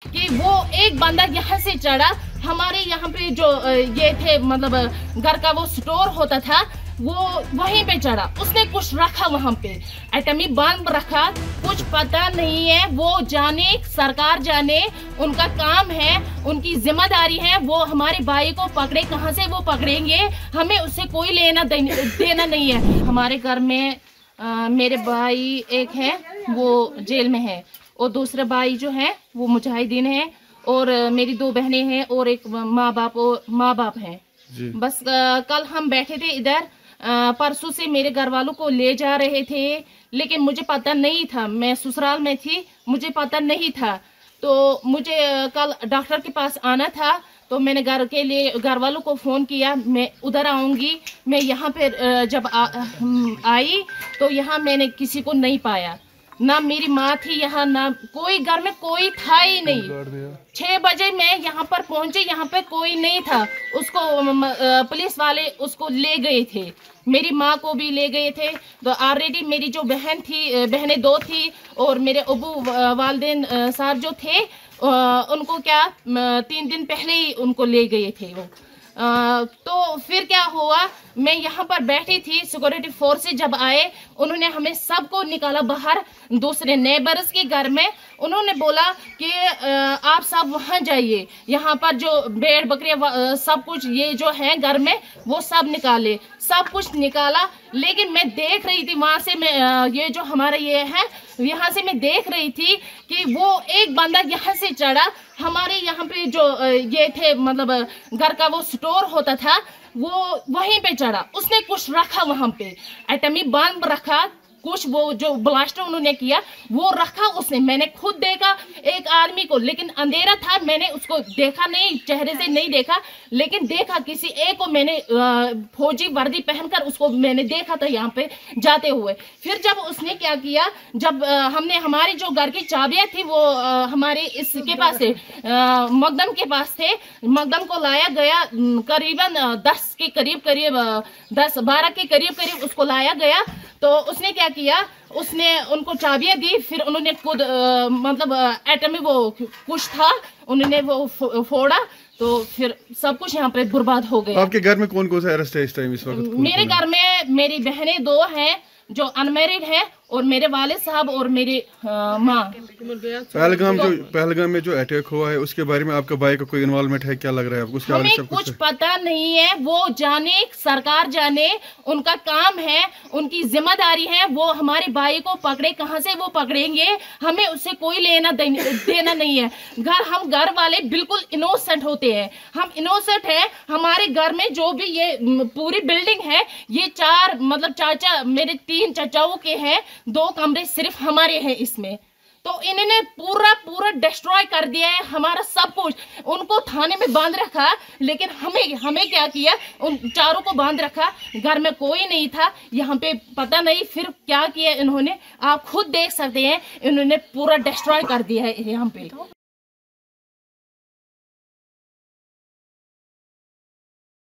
कि वो एक बंदा यहाँ से चढ़ा, हमारे यहाँ पे जो ये थे मतलब घर का वो स्टोर होता था वो वहीं पे चढ़ा, उसने कुछ रखा वहाँ पे, एटमी बम रखा, कुछ पता नहीं है। वो जाने, सरकार जाने, उनका काम है, उनकी जिम्मेदारी है। वो हमारे भाई को पकड़े, कहाँ से वो पकड़ेंगे, हमें उससे कोई लेना देना नहीं है। हमारे घर में मेरे भाई एक है वो जेल में है और दूसरा भाई जो है वो मुजाहिदीन है और मेरी दो बहनें हैं और एक माँ बाप हैं। बस कल हम बैठे थे इधर, परसों से मेरे घर वालों को ले जा रहे थे, लेकिन मुझे पता नहीं था, मैं ससुराल में थी, मुझे पता नहीं था। तो मुझे कल डॉक्टर के पास आना था, तो मैंने घर वालों को फ़ोन किया, मैं उधर आऊँगी। मैं यहाँ पे जब आई तो यहाँ मैंने किसी को नहीं पाया, ना मेरी माँ थी यहाँ, ना कोई घर में कोई था ही नहीं। 6 बजे मैं यहाँ पर पहुंचे, यहाँ पे कोई नहीं था। उसको पुलिस वाले उसको ले गए थे, मेरी माँ को भी ले गए थे। तो ऑलरेडी मेरी जो बहनें 2 थी और मेरे अबू वालिदैन साहब जो थे उनको क्या 3 दिन पहले ही उनको ले गए थे वो। तो फिर क्या हुआ, मैं यहाँ पर बैठी थी, सिक्योरिटी फोर्स से जब आए उन्होंने हमें सबको निकाला बाहर दूसरे नेबर्स के घर में। उन्होंने बोला कि आप सब वहाँ जाइए, यहाँ पर जो भेड़ बकरियाँ सब कुछ ये जो है घर में वो सब निकाले, सब कुछ निकाला। लेकिन मैं देख रही थी वहाँ से, मैं ये जो हमारा ये है यहाँ से मैं देख रही थी कि वो एक बंदा यहाँ से चढ़ा, हमारे यहाँ पे जो ये थे मतलब घर का वो स्टोर होता था वो वहीं पे चढ़ा, उसने कुछ रखा वहाँ पे, एटमी बम रखा, कुछ वो जो ब्लास्ट उन्होंने किया वो रखा उसने। मैंने खुद देखा एक आदमी को, लेकिन अंधेरा था, मैंने उसको देखा नहीं, चेहरे से नहीं देखा, लेकिन देखा किसी एक को मैंने फौजी वर्दी पहनकर उसको मैंने देखा था यहाँ पे जाते हुए। फिर जब उसने क्या किया, जब हमने हमारी जो घर की चाबियां थी वो हमारे इसके पास थे, मकदम के पास थे, मकदम को लाया गया, करीबन 10 के करीब 10-12 के करीब उसको लाया गया। तो उसने क्या किया, उसने उनको चाबियां दी, फिर उन्होंने खुद मतलब एटमी वो कुछ था उन्होंने वो फोड़ा, तो फिर सब कुछ यहाँ पे बर्बाद हो गया। आपके घर में कौन कौन सा अरेस्ट है इस टाइम इस वक्त? मेरे घर में मेरी बहनें 2 हैं जो अनमैरिड है और मेरे वालिद साहब और मेरी माँ। पहलगाम में जो अटैक हुआ है उसके बारे में आपका भाई का कोई इन्वॉल्वमेंट है, क्या लग रहा है आपको? हमें कुछ पता नहीं है, वो जाने, सरकार जाने, उनका काम है, उनकी जिम्मेदारी है। वो हमारे भाई को पकड़े, कहाँ से वो पकड़ेंगे, हमें उससे कोई लेना देना नहीं है। हम घर वाले बिल्कुल इनोसेंट होते हैं, हम इनोसेंट हैं। हमारे घर में जो भी ये पूरी बिल्डिंग है, ये 4 मतलब चाचा मेरे 3 चाचाओं के हैं, 2 कमरे सिर्फ हमारे हैं इसमें। तो इन्होंने पूरा डिस्ट्रॉय कर दिया है हमारा सब कुछ। उनको थाने में बांध रखा, लेकिन हमें क्या किया, उन चारों को बांध रखा। घर में कोई नहीं था, यहाँ पे पता नहीं फिर क्या किया इन्होंने, आप खुद देख सकते हैं, इन्होंने पूरा डिस्ट्रॉय कर दिया है यहाँ पे।